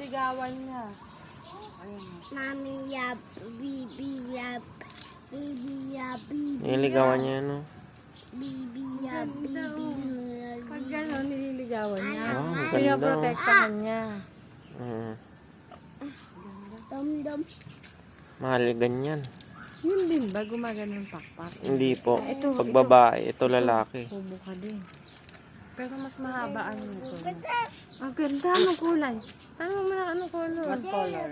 nililigawan niya. Ayun. Mami yap, bibi yap, bibi yap, bibi Nililigawan niya, no? bibi yap, bibi Pag gano'n, nililigawan niya. Wow, ang ganda. Pinaprotektahan niya. dom-dom. Mahal ganyan. Yun din ba? Gumaganon pakpak? Hindi po. Ito, Pag babae, ito lalaki. Kubo ka din. Pero mas mahaba ano nito. Ang ganda. Anong kulay? Tanong mo na anong color? What color?